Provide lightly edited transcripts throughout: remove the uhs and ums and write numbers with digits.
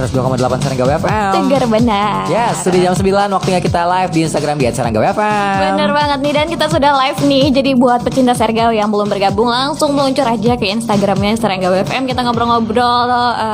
102,8 Serangga FM. Tegar benar. Yes, sudah jam 9 waktunya kita live di Instagram di @Serangga FM. Bener banget nih, dan kita sudah live nih. Jadi buat pecinta Serangga yang belum bergabung, langsung meluncur aja ke Instagramnya Serangga FM. Kita ngobrol-ngobrol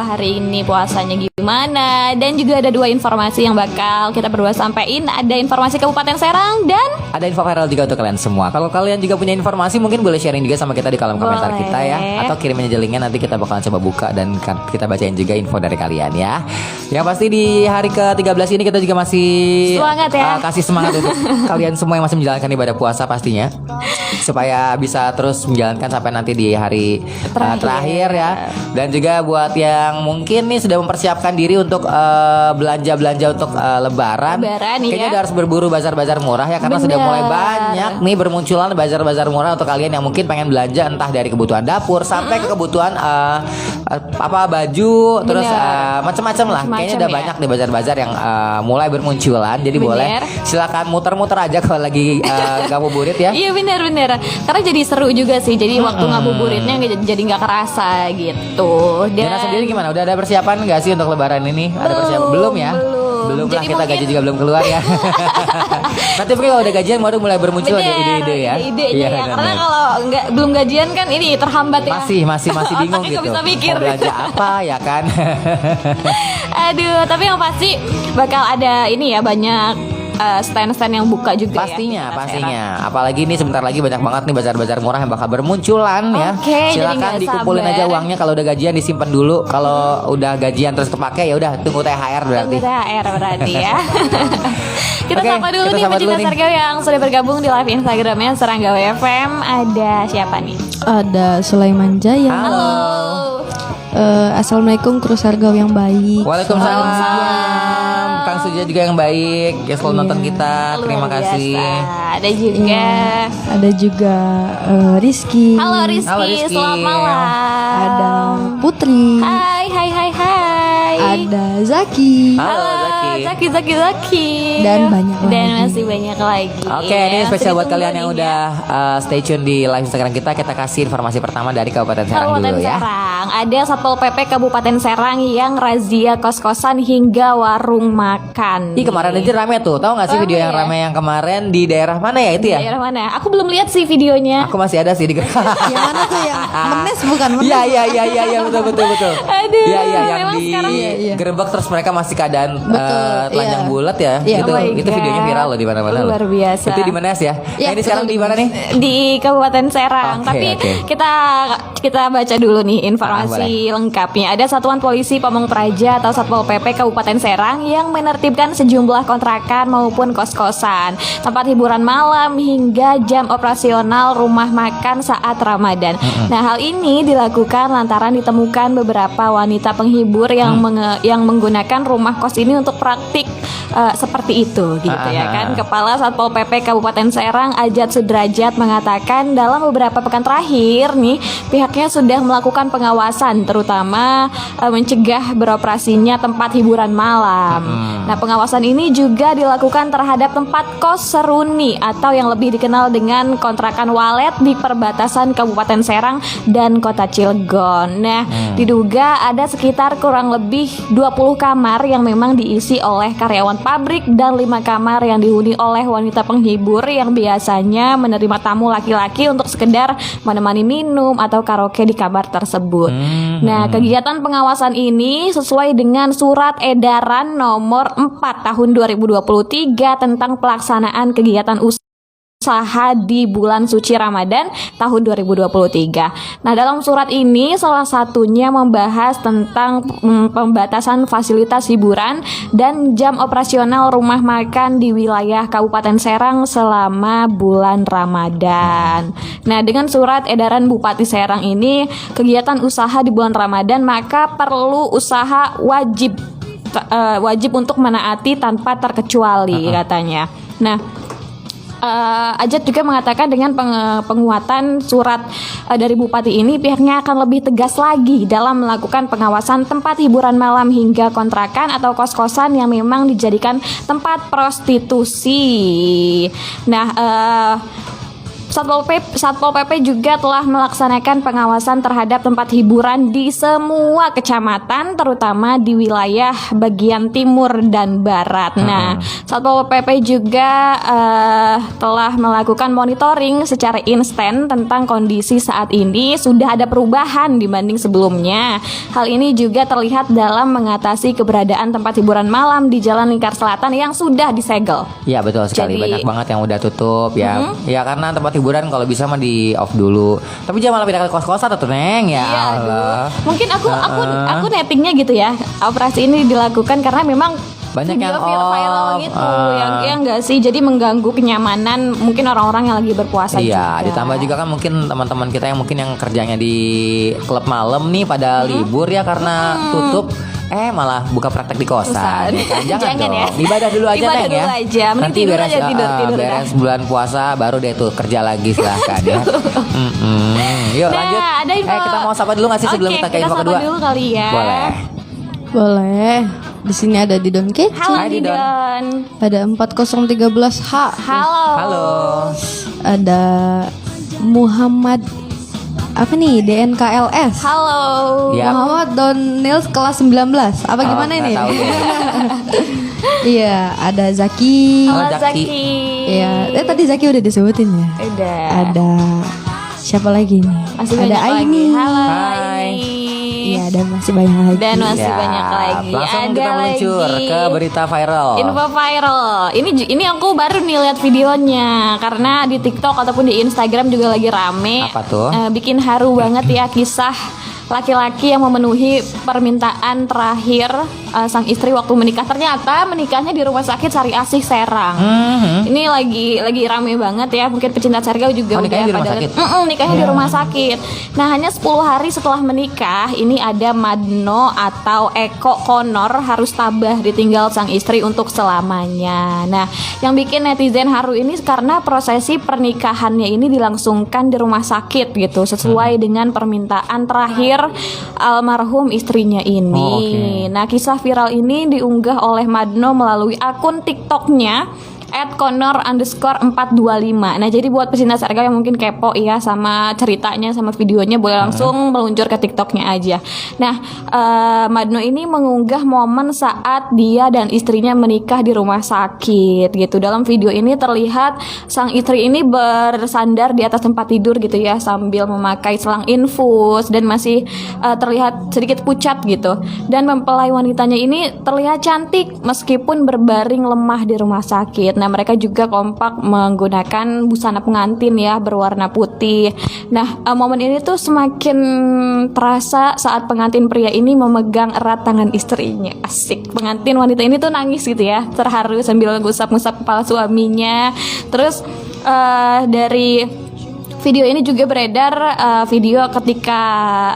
hari ini puasanya gimana. Dan juga ada 2 informasi yang bakal kita berdua sampein. Ada informasi Kabupaten Serang dan ada info viral juga untuk kalian semua. Kalau kalian juga punya informasi, mungkin boleh sharing juga sama kita di kolom komentar kita ya. Atau kirim aja linknya, nanti kita bakalan coba buka dan kita bacain juga info dari kalian ya. Yang pasti di hari ke-13 ini kita juga masih semangat ya. Kasih semangat untuk kalian semua yang masih menjalankan ibadah puasa pastinya, supaya bisa terus menjalankan sampai nanti di hari terakhir ya. Dan juga buat yang mungkin nih sudah mempersiapkan diri untuk belanja-belanja untuk Lebaran kayaknya udah harus berburu bazar-bazar murah ya, karena sudah mulai banyak nih bermunculan bazar-bazar murah untuk kalian yang mungkin pengen belanja entah dari kebutuhan dapur sampai ke kebutuhan baju, terus macam-macam lah. Kayaknya udah banyak nih bazar-bazar yang mulai bermunculan. Jadi boleh silakan muter-muter aja kalau lagi ngabuburit ya. Iya benar-benar. Karena jadi seru juga sih. Jadi waktu ngabuburitnya jadi nggak kerasa gitu. Jana sendiri gimana? Udah ada persiapan nggak sih untuk Lebaran ini? Ada persiapan belum ya? Belum lah, kita gaji juga belum keluar ya. Nanti mungkin kalau udah gajian baru mulai bermuncul ada ide-ide ya. Ide-idenya ya. Karena kalau belum gajian kan ini terhambat ya. Masih bingung gitu. Bisa mikir. Mau belanja apa ya kan? Aduh, tapi yang pasti bakal ada ini ya, banyak stand-stand yang buka juga pastinya. Apalagi ini sebentar lagi banyak banget nih bazar-bazar murah yang bakal bermunculan ya. Silakan dikumpulin aja uangnya. Kalau udah gajian disimpan dulu. Kalau udah gajian terus kepake ya udah tunggu THR berarti. Tunggu THR berarti ya. Kita sapa dulu nih pecinta Serangga yang sudah bergabung di live Instagramnya Serangga FM. Ada siapa nih? Ada Sulaiman Jaya. Halo. Assalamualaikum kru Serangga yang baik. Waalaikumsalam. Kang Suja juga yang baik ya, selalu nonton kita. Terima kasih. Ada juga Rizky. Halo Rizky, selamat malam. Ada Putri. Hai. Ada Zaki. Halo Zaki. Dan banyak lagi. Dan masih banyak lagi. Oke, ini spesial buat kalian yang udah stay tune di live Instagram kita. Kita kasih informasi pertama dari Kabupaten Serang dulu ya. Ada Satpol PP Kabupaten Serang yang razia kos-kosan hingga warung makan. Kemarin aja rame tuh. Tahu nggak sih video yang rame yang kemarin di daerah mana ya itu ya? Daerah mana? Aku belum lihat sih videonya. Aku masih ada sih di. Yang mana tuh yang Menes bukan? Iya betul. Aduh. Iya yang memang sekarang gerebek terus mereka masih keadaan telanjang bulat ya. Itu videonya viral loh di mana-mana. Luar biasa. Itu di Menes ya? Nah, ini sekarang di mana nih? Di Kabupaten Serang. Tapi kita baca dulu nih informasi lengkapnya. Ada Satuan Polisi Pamong Praja atau Satpol PP Kabupaten Serang yang menertibkan sejumlah kontrakan maupun kos-kosan, tempat hiburan malam hingga jam operasional rumah makan saat Ramadan. Nah, hal ini dilakukan lantaran ditemukan beberapa wanita penghibur yang menggunakan rumah kos ini untuk praktik seperti itu gitu ya kan. Kepala Satpol PP Kabupaten Serang Ajat Sudrajat mengatakan dalam beberapa pekan terakhir nih pihaknya sudah melakukan pengawasan terutama mencegah beroperasinya tempat hiburan malam. Nah, pengawasan ini juga dilakukan terhadap tempat kos seruni atau yang lebih dikenal dengan kontrakan walet di perbatasan Kabupaten Serang dan Kota Cilegon. Nah, diduga ada sekitar kurang lebih 20 kamar yang memang diisi oleh karyawan pabrik dan 5 kamar yang dihuni oleh wanita penghibur yang biasanya menerima tamu laki-laki untuk sekedar menemani minum atau karaoke di kamar tersebut. Nah, kegiatan pengawasan ini sesuai dengan Surat Edaran Nomor 4 Tahun 2023 tentang pelaksanaan kegiatan usaha di bulan suci Ramadan tahun 2023. Nah, dalam surat ini salah satunya membahas tentang pembatasan fasilitas hiburan dan jam operasional rumah makan di wilayah Kabupaten Serang selama bulan Ramadan. Nah, dengan surat edaran Bupati Serang ini, kegiatan usaha di bulan Ramadan maka perlu usaha wajib untuk menaati tanpa terkecuali katanya. Nah, Ajat juga mengatakan dengan penguatan surat dari Bupati ini pihaknya akan lebih tegas lagi dalam melakukan pengawasan tempat hiburan malam hingga kontrakan atau kos-kosan yang memang dijadikan tempat prostitusi. Nah, Satpol PP juga telah melaksanakan pengawasan terhadap tempat hiburan di semua kecamatan, terutama di wilayah bagian timur dan barat. Nah, Satpol PP juga telah melakukan monitoring secara instan tentang kondisi saat ini. Sudah ada perubahan dibanding sebelumnya. Hal ini juga terlihat dalam mengatasi keberadaan tempat hiburan malam di Jalan Lingkar Selatan yang sudah disegel. Iya betul sekali. Jadi- Banyak banget yang udah tutup ya. Ya karena tempat hiburan kalau bisa mah di off dulu. Tapi jangan malah pindah ke kos-kosan tuh Neng ya. Iya, Allah. mungkin aku nettingnya gitu ya. Operasi ini dilakukan karena memang Banyak video yang viral off, gitu, yang enggak sih, jadi mengganggu kenyamanan mungkin orang-orang yang lagi berpuasa Iya, juga. ditambah juga kan mungkin teman-teman kita yang mungkin yang kerjanya di klub malam nih pada libur ya karena tutup. Malah buka praktek di kosan. Kosan. Ya kan? Jangan Jangan dong. ya. Ibadah dulu aja Ibadah Neng dulu ya. aja. Mending Nanti tidur beres aja, tidur beres bulan puasa baru deh tuh kerja lagi silahkan ya. Yuk Nah, lanjut. ada info. Kita mau sapa dulu nggak sih sebelum Oke, kita ke info sapa kedua? dulu kali ya. Boleh. Boleh. Di sini ada Didon Kece. Halo Hai, Didon. Didon. Ada 4013H. Halo. Halo. Ada Muhammad apa nih? DNKLS. Halo. Ya. Muhammad Donils kelas 19. Apa gimana nggak ini? tahu deh. Iya, ada Zaki. Halo Zaki. Zaki. Iya, tadi Zaki udah disebutin ya. Udah. Ada siapa lagi nih? Masih ada banyak lagi. Aini. Halo Hai. Aini. Iya, dan masih banyak lagi. Dan masih Ya, banyak lagi. Langsung Ada kita meluncur lagi. ke berita viral. Info viral. Ini aku baru nih lihat videonya karena di TikTok ataupun di Instagram juga lagi rame. Apa tuh? Bikin haru banget ya kisah laki-laki yang memenuhi permintaan terakhir sang istri waktu menikah. Ternyata menikahnya di Rumah Sakit Sari Asih Serang. Ini lagi rame banget ya. Mungkin pecinta Serga juga Oh, nikahnya di rumah pada sakit? nikahnya di rumah sakit. Nah, hanya 10 hari setelah menikah, ini ada Madno atau Eko Konor harus tabah ditinggal sang istri untuk selamanya. Nah, yang bikin netizen haru ini karena prosesi pernikahannya ini dilangsungkan di rumah sakit gitu, sesuai dengan permintaan terakhir almarhum istrinya ini. Oh, oke. Nah, kisah viral ini diunggah oleh Madno melalui akun TikToknya @Connor_425. Nah, jadi buat pecinta Serga yang mungkin kepo ya sama ceritanya, sama videonya, boleh langsung meluncur ke TikToknya aja. Nah, Madno ini mengunggah momen saat dia dan istrinya menikah di rumah sakit gitu. Dalam video ini terlihat sang istri ini bersandar di atas tempat tidur gitu ya, sambil memakai selang infus dan masih terlihat sedikit pucat gitu. Dan mempelai wanitanya ini terlihat cantik meskipun berbaring lemah di rumah sakit. Nah, mereka juga kompak menggunakan busana pengantin ya berwarna putih. Nah, momen ini tuh semakin terasa saat pengantin pria ini memegang erat tangan istrinya. Asik. Pengantin wanita ini tuh nangis gitu ya, terharu sambil ngusap-ngusap kepala suaminya. Terus dari video ini juga beredar video ketika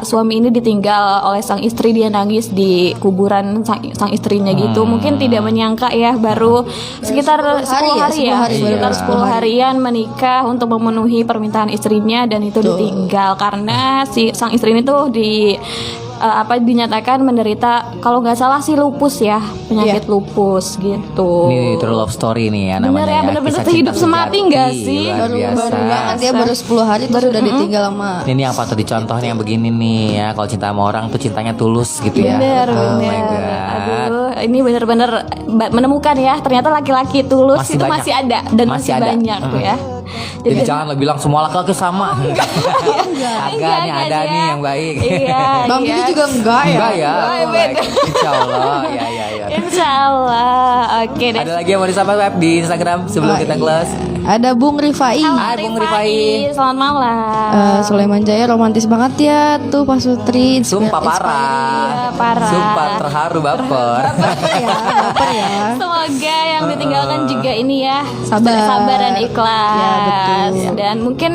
suami ini ditinggal oleh sang istri, dia nangis di kuburan sang istrinya gitu. Mungkin tidak menyangka ya, baru sekitar 10 hari ya, 10 hari, sekitar 10 harian menikah untuk memenuhi permintaan istrinya, dan itu ditinggal karena si sang istri ini tuh dinyatakan menderita, kalau nggak salah sih lupus ya, penyakit lupus gitu. Ini true love story nih ya Bener namanya. ya, bener-bener Kisah sehidup cinta semati sejati, nggak sih? luar Baru biasa. banget dia baru 10 hari terus udah ditinggal sama. Ini yang patut dicontoh nih yang begini nih ya. Kalau cinta sama orang tuh cintanya tulus gitu ya. Bener, Oh my bener. God. Aduh, ini bener-bener menemukan ya, ternyata laki-laki tulus Masih itu banyak. masih ada dan Masih masih ada. banyak tuh ya. Jadi jangan lo bilang semua laki-laki sama. Agak nih enggak ada sih nih ya. yang baik. Iya, Bang iya. Billy juga enggak ya? Enggak ya. Oh, Oh, beda. Insya Allah. Ya. Insya Allah. Oke deh. Ada lagi yang mau disapa web di Instagram sebelum kita close? Ada Bung Rifai. Hai Bung Rifai. Selamat malam. Sulaiman Jaya romantis banget ya tuh Pak Sutri. Sumpah parah. Iya, parah. Sumpah terharu baper. Semoga yang ditinggalkan juga ini ya Sabar. dan ikhlas. Ya, betul. Dan mungkin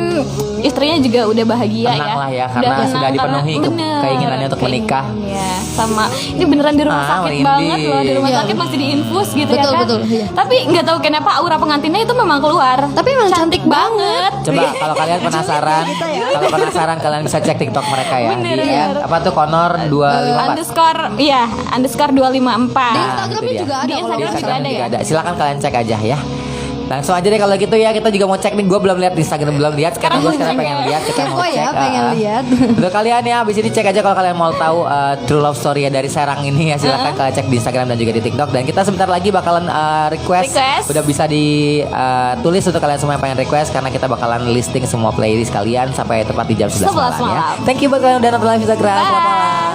istrinya juga udah bahagia Tenang ya. lah ya, karena Udah tenang sudah dipenuhi karena- bener, keinginannya untuk menikah. Iya, sama ini beneran di rumah sakit merinding. banget loh, di rumah Iya. sakit masih diinfus gitu Betul, ya kan. betul, iya. Tapi nggak tahu kenapa aura pengantinnya itu memang keluar. Tapi emang cantik banget. Coba kalau kalian penasaran, kalau penasaran kalian bisa cek TikTok mereka ya. Bener, Di bener. apa tuh Connor 254. Underscore, iya, underscore 254. Nah, Instagramnya itu dia. juga ada. Di kalau Instagram nggak juga salah. ada ya? Silakan kalian cek aja ya. Langsung aja deh kalau gitu ya. Kita juga mau cek nih. Gue belum lihat di Instagram, belum lihat. Sekarang gue sekarang pengen lihat. Kita mau Kepo cek. ya, pengen lihat. Untuk kalian ya, abis ini cek aja kalau kalian mau tahu true love story ya dari Serang ini ya. Silahkan kalian cek di Instagram dan juga di TikTok. Dan kita sebentar lagi bakalan request. Udah bisa ditulis untuk kalian semua yang pengen request, karena kita bakalan listing semua playlist kalian sampai tepat di jam 11 malam ya. Thank you buat kalian udah nonton live Instagram. Selamat malam.